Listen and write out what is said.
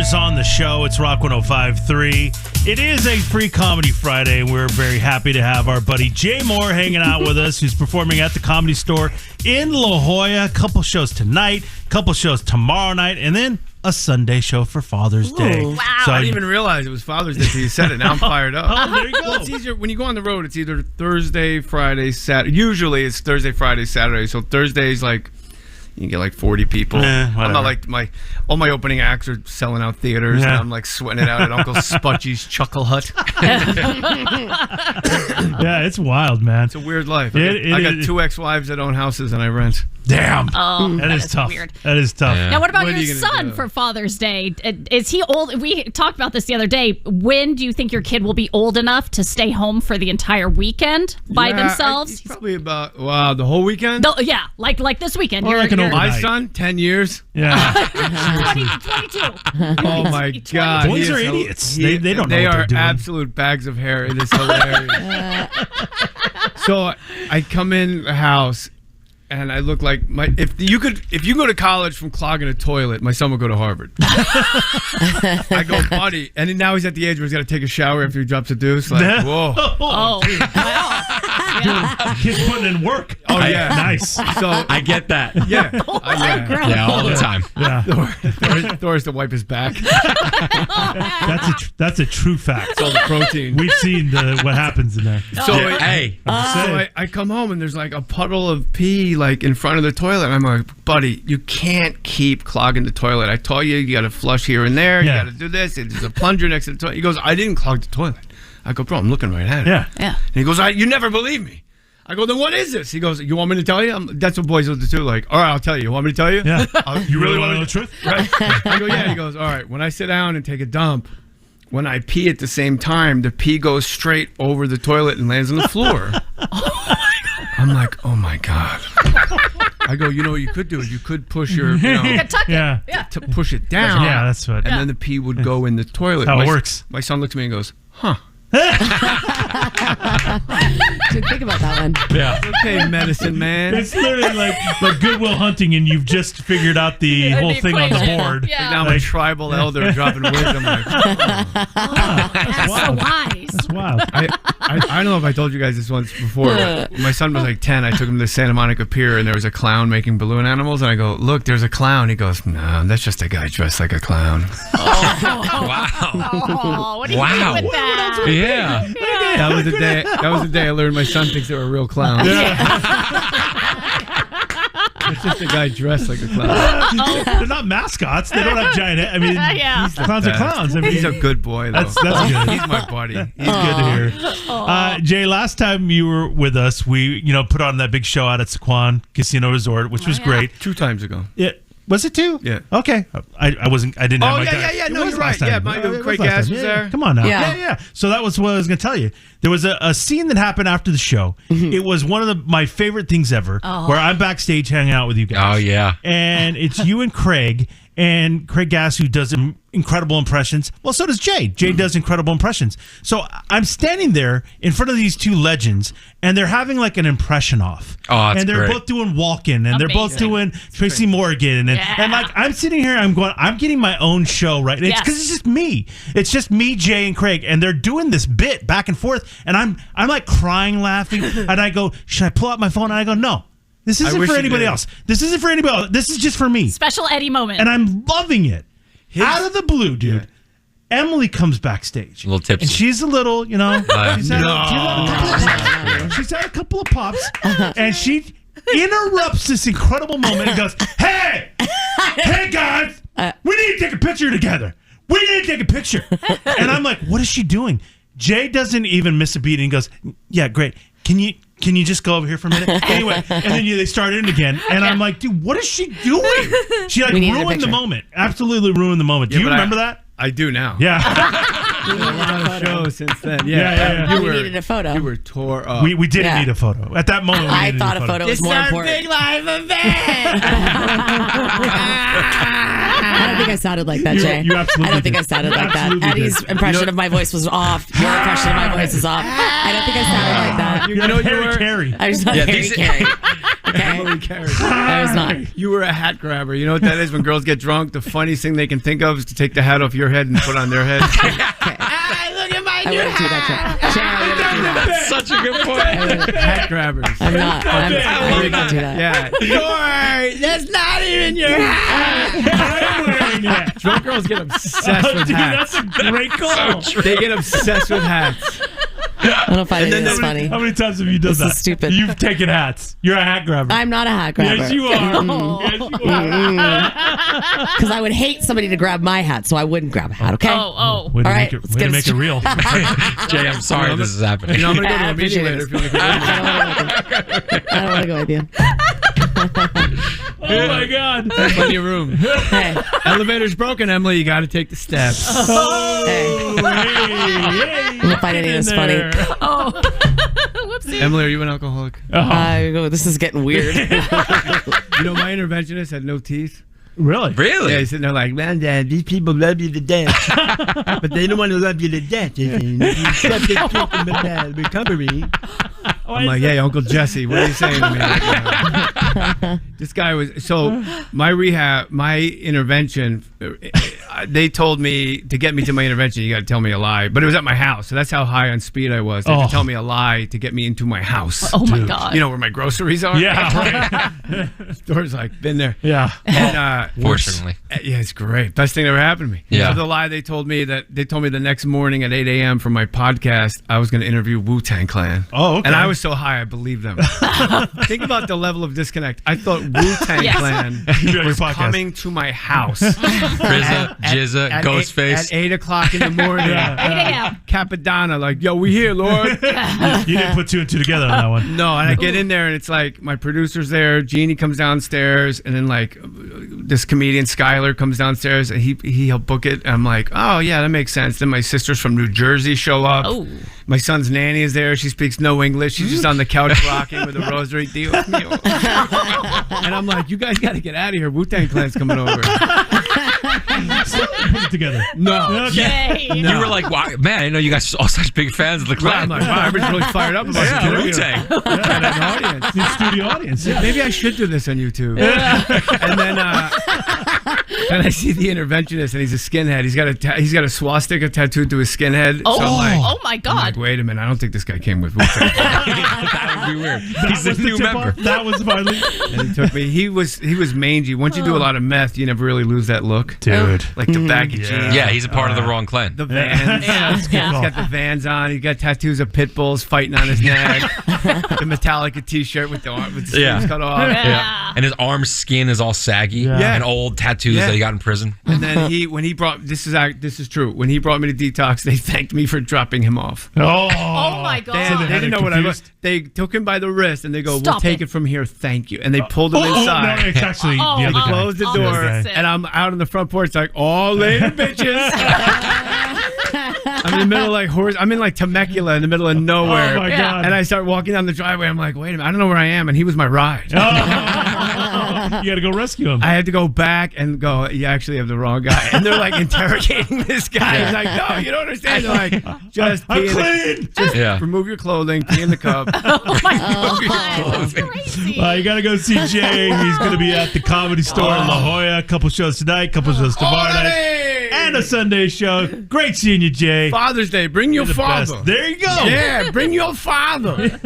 Mohr's on the show. It's Rock 105.3. It is a free comedy Friday, and we're very happy to have our buddy Jay Mohr hanging out with us, who's performing at the Comedy Store in La Jolla. A couple shows tonight, a couple shows tomorrow night, and then a Sunday show for Father's Day. Wow. So I didn't even realize it was Father's Day until you said it. Now I'm fired up. Oh, there you go. Well, it's easier when you go on the road. It's either Thursday, Friday, Saturday. Usually it's Thursday, Friday, Saturday. So Thursday's like you can get like 40 people. I'm not like all my opening acts are selling out theaters, and I'm like sweating it out at Uncle Spudgy's Chuckle Hut. Yeah, it's wild, man. It's a weird life. I got two ex-wives that own houses and I rent. Damn. Oh, that is tough. Weird. That is tough. Now, what about What are your you gonna son do? for Father's Day? Is he old? We talked about this the other day. When do you think your kid will be old enough to stay home for the entire weekend by themselves? He's probably about the whole weekend. Yeah, like this weekend. Or like an overnight. My son, 10 years. Yeah. 22. Oh my God! Boys He are is idiots. They don't know They what they're are doing. absolute bags of hair. It is hilarious. So I come in the house, and I look like if you go to college from clogging a toilet, my son would go to Harvard. I go, buddy, and now he's at the age where he's got to take a shower after he drops a deuce. Like, whoa. Oh, Kid's putting in work. Oh yeah, Nice. So I get that. yeah, Yeah, all the time. Yeah. Thor has to wipe his back. That's a true fact. It's all the protein. We've seen what happens in there. So Hey, I come home and there's like a puddle of pee like in front of the toilet. And I'm like, buddy, you can't keep clogging the toilet. I told you got to flush here and there. Yeah. You got to do this. There's a plunger next to the toilet. He goes, I didn't clog the toilet. I go, bro, I'm looking right at it. Yeah. yeah. And he goes, you never believe me. I go, then what is this? He goes, you want me to tell you? That's what boys will do too. Like, all right, I'll tell you. You want me to tell you? Yeah. You really want to wanna know the truth? Right. I go, yeah. He goes, all right. When I sit down and take a dump, when I pee at the same time, the pee goes straight over the toilet and lands on the floor. I'm like, oh my God. I go, you know what you could do is you could push your, Tuck it. Yeah. to push it down. Yeah, that's what. And then the pee would go in the toilet. How it works. My son looks at me and goes, huh. Didn't think about that one. yeah. Okay, medicine man. It's literally like Goodwill Hunting, and you've just figured out the whole thing on the equation. board. Yeah. Now I'm a tribal elder dropping wisdom. Like, That's so wise. That's wild. I don't know if I told you guys this once before, but my son was like 10. I took him to Santa Monica Pier, and there was a clown making balloon animals. And I go, look, there's a clown. He goes, no, that's just a guy dressed like a clown. Wow. Oh, what do you Wow. do with that? Yeah. That was the day. That was the day I learned my son thinks they're a real clown. It's just a guy dressed like a clown. They're not mascots. They don't have giant heads. I mean, Yeah. clowns are clowns. I mean, He's a good boy, though. That's good. He's my buddy. He's good to hear. Jay, last time you were with us, we put on that big show out at Sequan Casino Resort, which was great. 2 times ago. Yeah. Was it 2? Yeah. Okay. I didn't have Oh, my yeah. It No, was you're last right. time. Yeah, It was Craig last Gass time. was Yeah, there. Come on now. Yeah. Yeah. So that was what I was going to tell you. There was a scene that happened after the show. It was one of my favorite things ever, where I'm backstage hanging out with you guys. Oh, yeah. And it's you and Craig Gass, who does incredible impressions. Well, so does Jay. Jay does incredible impressions. So I'm standing there in front of these two legends, and they're having like an impression off. Oh, that's And they're great. both doing Walkin', and they're both doing Tracy Morgan. And like, I'm sitting here, I'm getting my own show, right? It's because it's just me. It's just me, Jay, and Craig, and they're doing this bit back and forth, and I'm like crying, laughing, and I go, should I pull out my phone? And I go, no. This isn't wish for you anybody did. else. This isn't for anybody else. This is just for me. Special Eddie moment. And I'm loving it. Out of the blue, dude. Emily comes backstage. A little tipsy. And she's a little, she's had a couple of pops. And she interrupts this incredible moment and goes, hey guys, we need to take a picture together. We need to take a picture. And I'm like, what is she doing? Jay doesn't even miss a beat and he goes, yeah, great. Can you just go over here for a minute? Anyway, and then they start in again. And I'm like, dude, what is she doing? She like needed a ruined the picture. moment. Absolutely ruined the moment. Do you but remember that? I do now. Yeah. A lot of shows since then. Yeah. Oh, we needed a photo. You were tore up. We didn't Yeah. need a photo. At that moment, we I needed thought a photo was more important. live event. I don't think I sounded like that, Jay. You absolutely I don't think did. I sounded like that. Absolutely Eddie's did. impression of my voice was off. Your impression of my voice is off. I don't think I sounded like that. You know, Harry Carey. I was not Yeah, Harry these- Carey. Okay. Emily Carey. I was not. You were a hat grabber. You know what that is? When girls get drunk, the funniest thing they can think of is to take the hat off your head and put on their head. Look at my I wouldn't do that. Jay, I wouldn't do that. That's such a good point. Hat grabbers. I'm not. I wouldn't do that. Yeah. That's not even your hat. I'm wearing it. Drunk girls get obsessed with Dude, hats. that's a great call. They get obsessed with hats. I don't find it as funny. How many times have you done This that? is stupid. You've taken hats. You're a hat grabber. I'm not a hat grabber. Yes, you are. Yes, you are. Because I would hate somebody to grab my hat, so I wouldn't grab a hat, okay? Way to All make right, it, let's way get to it make it real. Jay, I'm sorry this is happening. You know, I'm going to go to I a meeting appreciate later it. if you want to go. I don't want to go with you. Oh my God. Plenty of room. Hey, Elevator's broken, Emily. You got to take the steps. Oh, hey, I don't find any of this funny. Oh, whoopsie. Emily, are you an alcoholic? This is getting weird. You know, my interventionist had no teeth. Really? Really? Yeah, he's sitting there like, man, Dad, these people love you to death. But they don't want to love you to death. You step this kid from the bad recovery. I'm like, hey, Uncle Jesse, what are you saying to me right now? This guy was, so my rehab, my intervention, they told me to get me to my intervention, you got to tell me a lie. But it was at my house, so that's how high on speed I was. They had to tell me a lie to get me into my house. Oh my God. You know where my groceries are? Yeah, right. Store's like, been there. Yeah. And, Fortunately. yeah, it's great. Best thing that ever happened to me. Yeah. So the lie they told me the next morning at 8 a.m. for my podcast, I was going to interview Wu-Tang Clan. Oh, okay. And I was so high, I believed them. Think about the level of disconnect. I thought Wu-Tang Yes. Clan Your was podcast. coming to my house. RZA, Jizza, Ghostface. At 8 o'clock in the morning. 8 a.m. Capadonna, like, yo, we here, Lord. You didn't put two and two together on that one. No, and I get in there and it's like my producer's there, Jeannie comes downstairs, and then like this comedian Skylar comes downstairs and he helped book it. And I'm like, oh yeah, that makes sense. Then my sisters from New Jersey show up. Oh. My son's nanny is there. She speaks no English. She's just on the couch rocking with a rosary. Dios mío. And I'm like, you guys got to get out of here. Wu-Tang Clan's coming over. Put it together. No. Okay. Yay. You were like, wow, man, I didn't know you guys are all such big fans of the I'm clan. like, wow, everybody's really fired up about Yeah, this. Wu-Tang. Got an audience. The studio audience. Maybe I should do this on YouTube. And then I see the interventionist, and he's a skinhead. He's got a swastika tattooed to his skinhead. Oh, So I'm like, oh my I'm God. like, wait a minute, I don't think this guy came with Wu-Tang. That would be weird. He's a was the new tip-off? member. That was finally. And he took me. He was mangy. Once you do a lot of meth, you never really lose that look. Dude. Like the baggy jeans. Yeah, he's a part of the wrong clan. The Vans. Yeah. He's got the Vans on. He's got tattoos of pit bulls fighting on his neck. The Metallica T-shirt with the sleeves Yeah. cut off. Yeah. And his arm skin is all saggy. Yeah. And old tattoos Yeah. that he got in prison. And then when he brought this is true. When he brought me to detox, they thanked me for dropping him off. Oh my God. They had didn't it know what I was. confused? They took him by the wrist and they go, Stop "We'll take it. it from here, thank you." And they pulled him inside. No, it's actually the other guy. Closed the door, Opposite. and I'm out on the front porch like, "Oh, later, bitches." I'm in the middle of like I'm in like Temecula in the middle of nowhere. Oh my God. And I start walking down the driveway. I'm like, wait a minute, I don't know where I am. And he was my ride. You got to go rescue him. I had to go back and go, you actually have the wrong guy. And they're like interrogating this guy. He's like, no, you don't understand. They're like, just I'm pee in clean. Yeah. remove your clothing, pee in the cup. Oh my God. That's crazy. You got to go see Jay. He's going to be at the Comedy Store in La Jolla. A couple shows tonight, couple shows tomorrow night, and a Sunday show. Great seeing you, Jay. Father's Day, bring your You're the father. best. There you go. Yeah, bring your father.